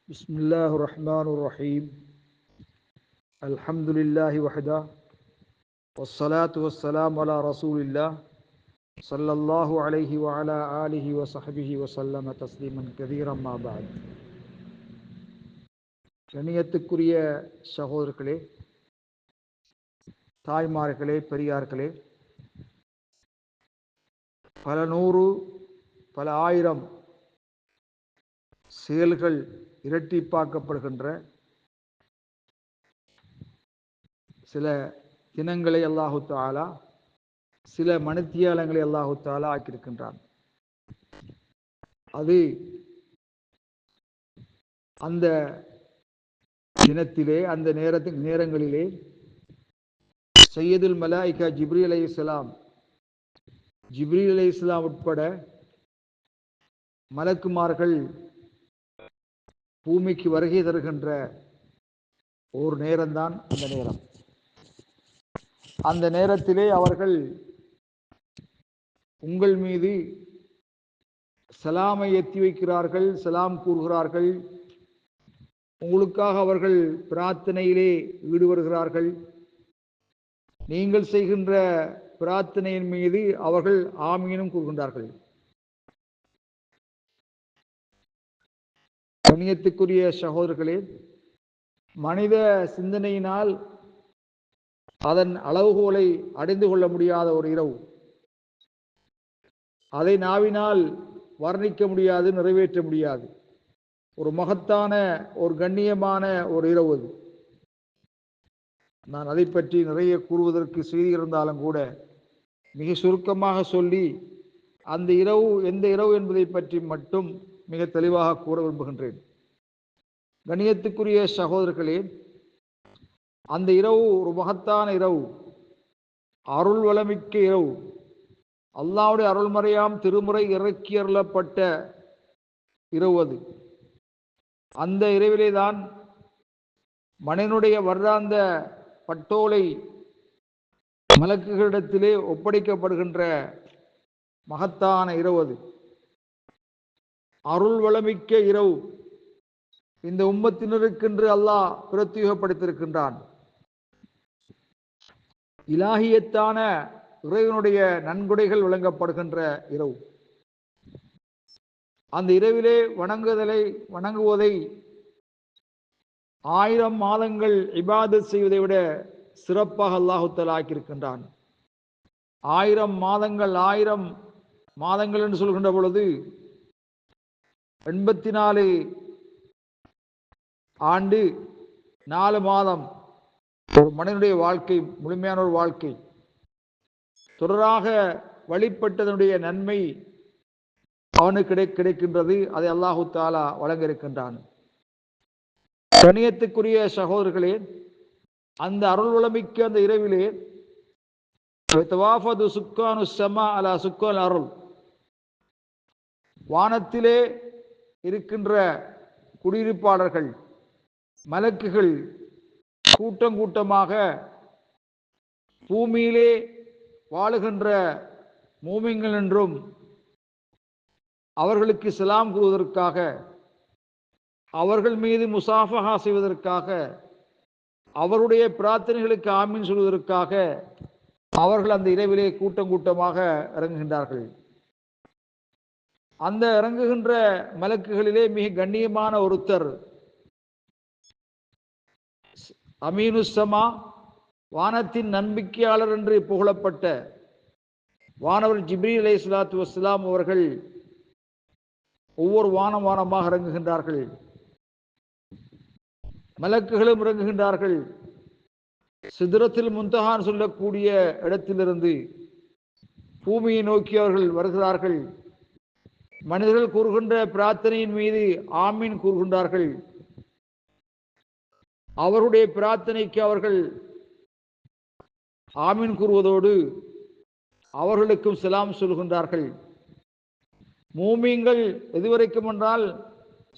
بسم الله الرحمن الرحيم الحمد لله وحده والصلاة والسلام على رسول الله صلى الله عليه وعلى آله وصحبه وسلم تسليما كثيرا ما بعد. கண்ணியத்துக்குரிய சகோதரர்களே, தாய்மார்களே, பெரியார்களே, பல நூறு பல ஆயிரம் செயல்கள் இரட்டிப்பாக்கப்படுகின்ற சில தினங்களை அல்லாஹு தஆலா, சில மணித்தியாலங்களை அல்லாஹு தஆலா ஆக்கியிருக்கின்றான். அது அந்த தினத்திலே, அந்த நேரங்களிலே சையதுல் மலாயிகா ஜிப்ரீல் அலைஹிஸ்ஸலாம் உட்பட மலக்குமார்கள் பூமிக்கு வருகை தருகின்ற ஒரு நேரம்தான் அந்த நேரம். அந்த நேரத்திலே அவர்கள் உங்கள் மீது சலாமை எத்தி வைக்கிறார்கள், சலாம் கூறுகிறார்கள், உங்களுக்காக அவர்கள் பிரார்த்தனையிலே ஈடுபடுகிறார்கள். நீங்கள் செய்கின்ற பிரார்த்தனையின் மீது அவர்கள் ஆமீனும் கூறுகின்றார்கள். கண்ணியத்துக்குரிய சகோதரர்களே, மனித சிந்தனையினால் அதன் அளவுகோலை அடைந்து கொள்ள முடியாத ஒரு இரவு, அதை நாவினால் வர்ணிக்க முடியாது, நிறைவேற்ற முடியாது. ஒரு மகத்தான, ஒரு கண்ணியமான ஒரு இரவு அது. நான் அதை பற்றி நிறைய கூறுவதற்கு செய்தி இருந்தாலும் கூட மிக சுருக்கமாக சொல்லி அந்த இரவு எந்த இரவு என்பதை பற்றி மட்டும் மிக தெளிவாக கூற விரும்புகின்றேன். கண்ணியத்துக்குரிய சகோதரர்களே, அந்த இரவு ஒரு மகத்தான இரவு, அருள் வளமிக்க இரவு, அல்லாஹ்வுடைய அருள்மறையாம் திருமுறை இறக்கி அருளப்பட்ட இரவு அது. அந்த இரவிலே தான் மனிதனுடைய வருடாந்த பட்டோலை மலக்குகளிடத்திலே ஒப்படைக்கப்படுகின்ற மகத்தான இரவு அது. அருள் வளமிக்க இரவு இந்த உம்மத்தினருக்கென்று அல்லாஹ் பிரத்யேகப்படுத்தியிருக்கின்றான். இலாஹியத்தான இறைவனுடைய நன்கொடைகள் வழங்கப்படுகின்ற இரவு. அந்த இரவிலே வணங்குவதை 1000 மாதங்கள் இபாதத் செய்வதை விட சிறப்பாக அல்லாஹு தஆலா ஆக்கியிருக்கின்றான். 1000 மாதங்கள் என்று சொல்கின்ற பொழுது 84 ஆண்டு 4 மாதம் ஒரு மனிதனுடைய வாழ்க்கை, முழுமையான ஒரு வாழ்க்கை. தொடராக வழிபட்டதனுடைய நன்மை அவனுக்கு கிடைக்கின்றது. அதை அல்லாஹு தஆலா வழங்க இருக்கின்றான். கண்ணியத்துக்குரிய சகோதரர்களே, அந்த அருள் வளமிக்க அந்த இரவிலே தவாஃபது சுக்கானு ஸமா அலா சுக்கான் அருள், வானத்திலே இருக்கின்ற குடியிருப்பாளர்கள் மலக்குகள் கூட்டம் கூட்டமாக பூமியிலே வாழுகின்ற மூமின்கள் என்றும் அவர்களுக்கு சலாம் கூறுவதற்காக, அவர்கள் மீது முசாஃபஹா செய்வதற்காக, அவருடைய பிரார்த்தனைகளுக்கு ஆமீன் சொல்வதற்காக அவர்கள் அந்த இரவிலே கூட்டம் கூட்டமாக இறங்குகின்றார்கள். அந்த இறங்குகின்ற மலக்குகளிலே மிக கண்ணியமான ஒருத்தர் அமீனுஸ்ஸமா, வானத்தின் நம்பிக்கையாளர் என்று புகழப்பட்ட வானவர் ஜிப்ரீல் அலைஹிஸ்ஸலாத்து வஸ்ஸலாம் அவர்கள் ஒவ்வொரு வானமாக இறங்குகின்றார்கள். மலக்குகளும் இறங்குகின்றார்கள். சித்ரத்துல் முன்தஹான்னு சொல்லக்கூடிய இடத்திலிருந்து பூமியை நோக்கி அவர்கள் வருகிறார்கள். மனிதர்கள் கூறுகின்ற பிரார்த்தனையின் மீது ஆமீன் கூறுகின்றார்கள். அவருடைய பிரார்த்தனைக்கு அவர்கள் ஆமீன் கூறுவதோடு அவர்களுக்கும் சலாம் சொல்கின்றார்கள். மூமின்கள் எதுவரைக்கும் என்றால்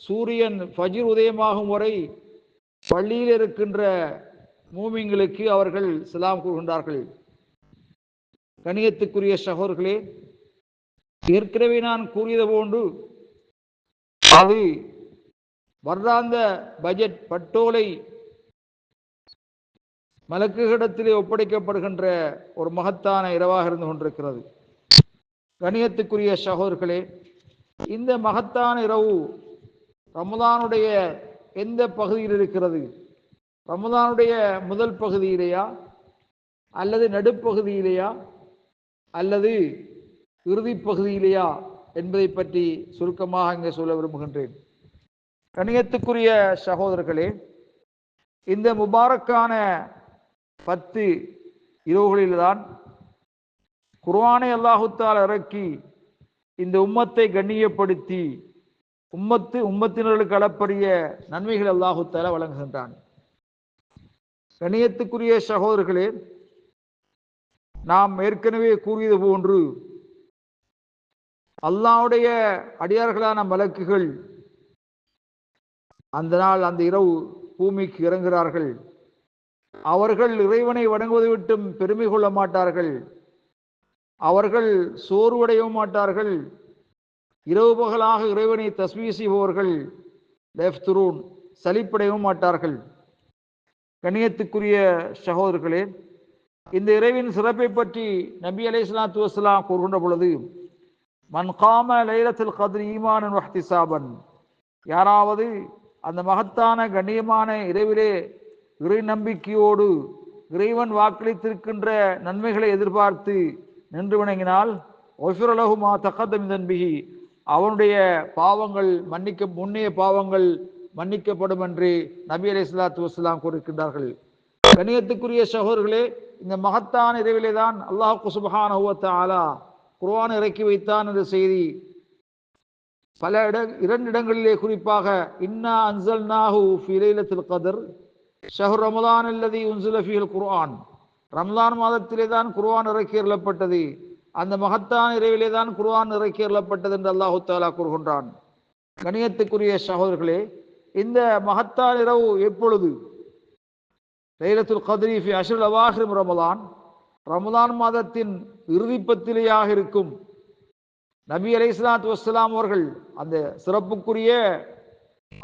சூரியன் ஃபஜ்ர் உதயமாகும் வரை பள்ளியில் இருக்கின்ற மூமின்களுக்கு அவர்கள் சலாம் கூறுகின்றார்கள். கண்ணியத்துக்குரிய சகோதரர்களே, ஏற்கனவே நான் கூறியது போன்று அது வருடாந்த பட்ஜெட் பட்டோலை மலக்குகளிடத்திலே ஒப்படைக்கப்படுகின்ற ஒரு மகத்தான இரவாக இருந்து கொண்டிருக்கிறது. கணியத்துக்குரிய சகோதரர்களே, இந்த மகத்தான இரவு ரமதானுடைய எந்த பகுதியில் இருக்கிறது? ரமதானுடைய முதல் பகுதியிலேயா, அல்லது நடுப்பகுதியிலேயா, அல்லது இறுதி பகுதியிலேயா என்பதை பற்றி சுருக்கமாக இங்கே சொல்ல விரும்புகின்றேன். கணியத்துக்குரிய சகோதரர்களே, இந்த முபாரக்கான 10 இரவுகளில்தான் குர்ஆனை அல்லாஹு தஆலா இறக்கி இந்த உம்மத்தை கண்ணியப்படுத்தி உம்மத்தினர்களுக்கு அளப்பரிய நன்மைகள் அல்லாஹு தஆலா வழங்குகின்றான். கண்ணியத்துக்குரிய சகோதரர்களே, நாம் ஏற்கனவே கூறியது போன்று அல்லாஹ்வுடைய அடியார்களான மலக்குகள் அந்த நாள் அந்த இரவு பூமிக்கு இறங்குகிறார்கள். அவர்கள் இறைவனை வணங்குவதை விட்டும் பெருமை கொள்ள மாட்டார்கள். அவர்கள் சோர்வடையவும் மாட்டார்கள். இரவு பகலாக இறைவனை தஸ்பீஹ் செய்பவர்கள் லெஃப்துரூன் சலிப்படையவும் மாட்டார்கள். கண்ணியத்துக்குரிய சகோதரர்களே, இந்த இரவின் சிறப்பை பற்றி நபி அலைஹிஸ்ஸலாத்து வஸ்ஸலாம் கூறுகின்ற பொழுது, மன் காம லைலத்துல் கத்ர் ஈமானன் வஹ்திசாபன், யாராவது அந்த மகத்தான கண்ணியமான இரவிலே இறை நம்பிக்கையோடு இறைவன் வாக்களித்திருக்கின்ற நன்மைகளை எதிர்பார்த்து நின்று வணங்கினால் ஒஃபிரலஹு மா தகத்தம மின் தன்பிஹி, அவனுடைய பாவங்கள் முன்னைய பாவங்கள் மன்னிக்கப்படும் என்று நபி அலைஹிஸ்ஸலாத்து வஸ்ஸலாம் கூறுகின்றார்கள். கண்ணியத்துக்குரிய சகோதரர்களே, இந்த மகத்தான இரவிலே தான் அல்லாஹ் சுப்ஹானஹு வ தஆலா குர்ஆன் இறக்கி வைத்தான் என்ற செய்தி பல இரண்டு இடங்களிலே, குறிப்பாக இன்னா அன்ஸல்நாஹு ஃபீ லைலத்துல் கத்ர் ஷஹ்ரு ரமதான் அல்லதி உன்ஸில ஃபீஹில் குர்ஆன், ரமலான் மாதத்திலே தான் குர்ஆன் இறக்கி அருளப்பட்டது, அந்த மகத்தான இரவிலே தான் குர்ஆன் இறக்கி அருளப்பட்டது என்று அல்லாஹு தஆலா கூறுகின்றான். கணியத்துக்குரிய சகோதரர்களே, இந்த மகத்தான இரவு எப்பொழுது? லைலத்துல் கத்ரி ஃபி அஷ்ரில் அவாஹிர் ரமலான், ரமலான் மாதத்தின் இறுதிப்பத்திலேயாக இருக்கும். நபி அலைஹிஸ்ஸலாத்து வஸ்ஸலாம் அவர்கள் அந்த சிறப்புக்குரிய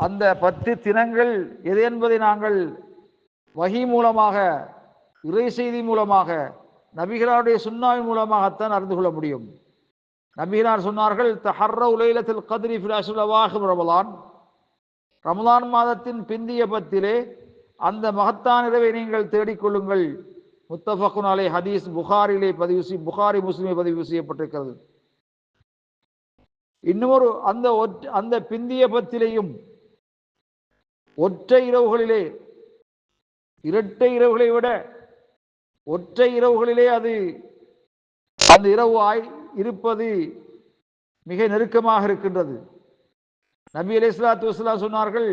அந்த 10 தினங்கள் எது என்பதை நாங்கள் வஹி மூலமாக, இறை செய்தி மூலமாக, நபிகளாருடைய சுன்னாவின் மூலமாகத்தான் அறிந்து கொள்ள முடியும். நபிகளார் சொன்னார்கள், தஹர்ரவு லைலத்துல் கத்ரி ஃபில் அஷ்ரில் அவாஹிர் ரமலான், ரமலான் மாதத்தின் பிந்திய 10 அந்த மகத்தான இரவை நீங்கள் தேடிக்கொள்ளுங்கள். முத்தஃபகுன் அலைஹி ஹதீஸ் புகாரி முஸ்லிமிலே பதிவு செய்யப்பட்டிருக்கிறது. இன்னொரு அந்த பிந்திய 10 ஒற்றை இரவுகளிலே, இரட்டை இரவுகளை விட ஒற்றை இரவுகளிலே அந்த இரவு இருப்பது மிக நெருக்கமாக இருக்கின்றது. நபி அலைஹிஸ்ஸலாத்து வஸ்ஸலாம் சொன்னார்கள்,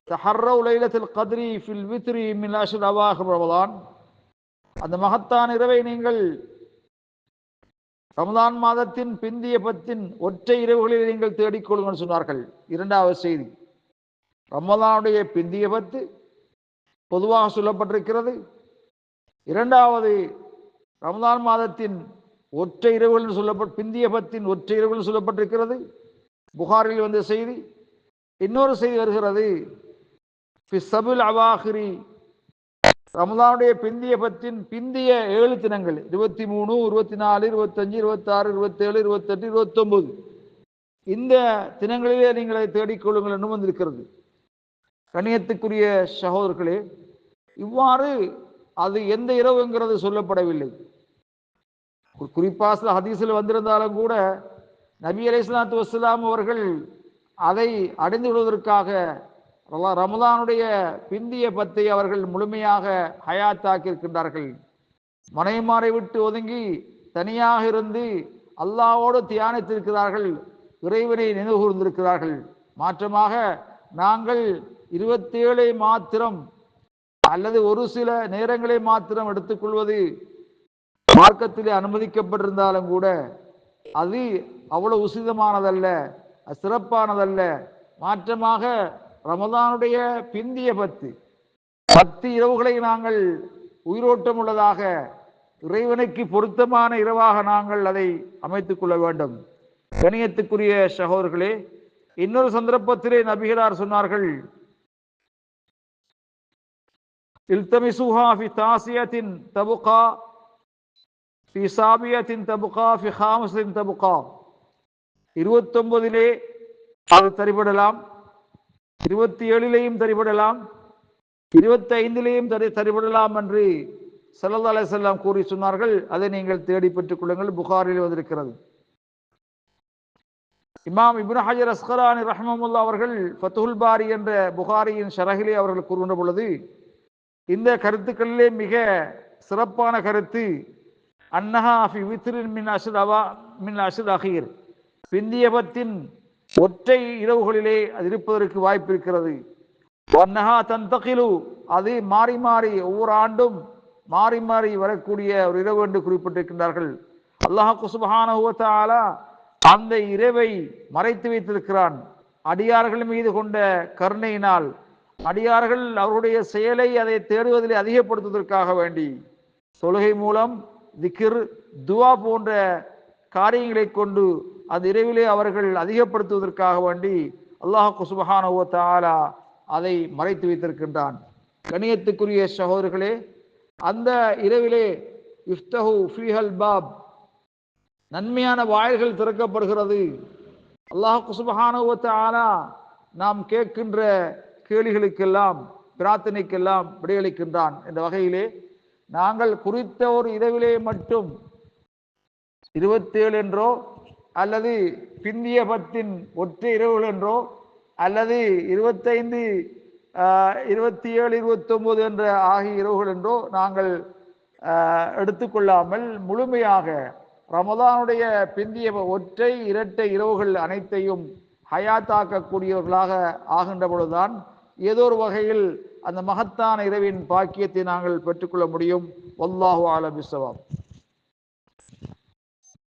தஹர்ரவு லைலத்துல் கத்ரி ஃபில் வித்ரி மின் அஷ்ரில் அவாஹிர் ரமலான், அந்த மகத்தான இரவை நீங்கள் ரமலான் மாதத்தின் பிந்திய 10 ஒற்றை இரவுகளில் நீங்கள் தேடிக்கொள்ளுங்கள் சொன்னார்கள். இரண்டாவது செய்தி, ரமலானுடைய பிந்திய 10 பொதுவாக சொல்லப்பட்டிருக்கிறது. இரண்டாவது, ரமலான் மாதத்தின் ஒற்றை இரவுகள் பிந்திய 10 ஒற்றை இரவுகள் சொல்லப்பட்டிருக்கிறது. புகாரில் வந்த செய்தி. இன்னொரு செய்தி வருகிறது, ஃபி சபுல் அவாஹிரி, ரமலானுடைய பிந்திய 10 பிந்திய 7 தினங்கள் 23, 24, 25, 26, 27, 28, 29 இந்த தினங்களிலே நீங்கள் அதை தேடிக்கொள்ளுங்கள் என்று வந்திருக்கிறது. கண்ணியத்துக்குரிய சகோதரர்களே, இவ்வாறு அது எந்த இரவு என்கிறது சொல்லப்படவில்லை. குறிப்பாக ஹதீஸில் வந்திருந்தாலும் கூட நபி அலைஹிஸ்ஸலாத்து வஸ்ஸலாம் அவர்கள் அதை அடைந்து கொள்வதற்காக ரமலானுடைய பிந்திய 10 அவர்கள் முழுமையாக ஹயாத்தாக்கி இருக்கின்றார்கள். மனைமாரை விட்டு ஒதுங்கி தனியாக இருந்து அல்லாஹ்வோடு தியானித்திருக்கிறார்கள், இறைவனை நினைவு கூர்ந்திருக்கிறார்கள். மாற்றமாக நாங்கள் 27 மாத்திரம் அல்லது ஒரு சில நேரங்களை மாத்திரம் எடுத்துக்கொள்வது மார்க்கத்திலே அனுமதிக்கப்பட்டிருந்தாலும் கூட அது அவ்வளவு உசிதமானதல்ல, சிறப்பானதல்ல. மாற்றமாக ரமலானுடைய பிந்திய 10 இரவுகளை நாங்கள் உயிரோட்டம் உள்ளதாக, இறைவனுக்கு பொருத்தமான இரவாக நாங்கள் அதை அமைத்துக் கொள்ள வேண்டும். கணியத்துக்குரிய சகோதரர்களே, இன்னொரு சந்தர்ப்பத்திலே நபிகளார் சொன்னார்கள், இல்தமிசுஹா ஃபி தாசியத்தின் தபுகா ஃபி சாபியத்தின் தபுகா ஃபி ஹாமஸின் தபுகா. 29 அது தரிபடலாம், 27 தரிபடலாம், 25 தரிபடலாம் என்று ஸல்லல்லாஹு அலைஹி வஸல்லம் கூறி சொன்னார்கள். அதை நீங்கள் தேடி பெற்றுக் கொள்ளுங்கள். புகாரில் வந்திருக்கிறது. இமாம் இப்னு ஹஜர் அஸ்கலானி ரஹ்மத்துல்லாஹி அவர்கள் ஃபத்ஹுல் பாரி என்ற புகாரியின் ஷரஹிலே அவர்கள் கூறுகின்ற பொழுது, இந்த கருத்துக்களிலே மிக சிறப்பான கருத்து, அன்னஹா ஃபி வித்ரின் மின் அஷ்ர் அஹீர், பிந்தியபத்தின் ஒற்றை இரவுகளிலே அது இருப்பதற்கு வாய்ப்பு இருக்கிறது. அன்னஹா தந்தகிலு, அது மாறி மாறி ஒவ்வொரு ஆண்டும் மாறி மாறி வரக்கூடிய ஒரு இரவு என்று குறிப்பிட்டிருக்கின்றார்கள். அல்லாஹ் சுப்ஹானஹு வ தஆலா அந்த இரவை மறைத்து வைத்திருக்கிறான். அடியார்கள் மீது கொண்ட கருணையினால் அடியார்கள் அவருடைய செயலை அதை தேடுவதில் அதிகப்படுத்துவதற்காக வேண்டி தொழுகை மூலம் திக்ர், துவா போன்ற காரியங்களை கொண்டு அந்த இரவிலே அவர்கள் அதிகப்படுத்துவதற்காக வேண்டி அல்லாஹ் சுப்ஹானஹு வ தஆலா அதை மறைத்து வைத்திருக்கின்றான். கணியத்துக்குரிய சகோதரர்களே, அந்த இரவிலே இஃப்தஹு ஃபீஹல் பாப், நன்மையான வாயில்கள் திறக்கப்படுகிறது. அல்லாஹ் சுப்ஹானஹு வ தஆலா நாம் கேட்கின்ற கேள்விகளுக்கெல்லாம் பிரார்த்தனைக்கெல்லாம் விடையளிக்கின்றான். என்ற வகையிலே நாங்கள் குறித்த ஒரு இரவிலே மட்டும் 27 என்றோ அல்லது பிந்திய பத்தின் ஒற்றை இரவுகள் என்றோ அல்லது 25, 27, 29 என்ற ஆகிய இரவுகள் என்றோ நாங்கள் எடுத்துக்கொள்ளாமல் முழுமையாக ரமதானுடைய பிந்திய ஒற்றை இரட்டை இரவுகள் அனைத்தையும் ஹயாத்தாக்கக்கூடியவர்களாக ஆகின்ற பொழுதுதான் ஏதோ ஒரு வகையில் அந்த மகத்தான இரவின் பாக்கியத்தை நாங்கள் பெற்றுக்கொள்ள முடியும். வல்லாஹு ஆலம் பிஸ்ஸவாப்.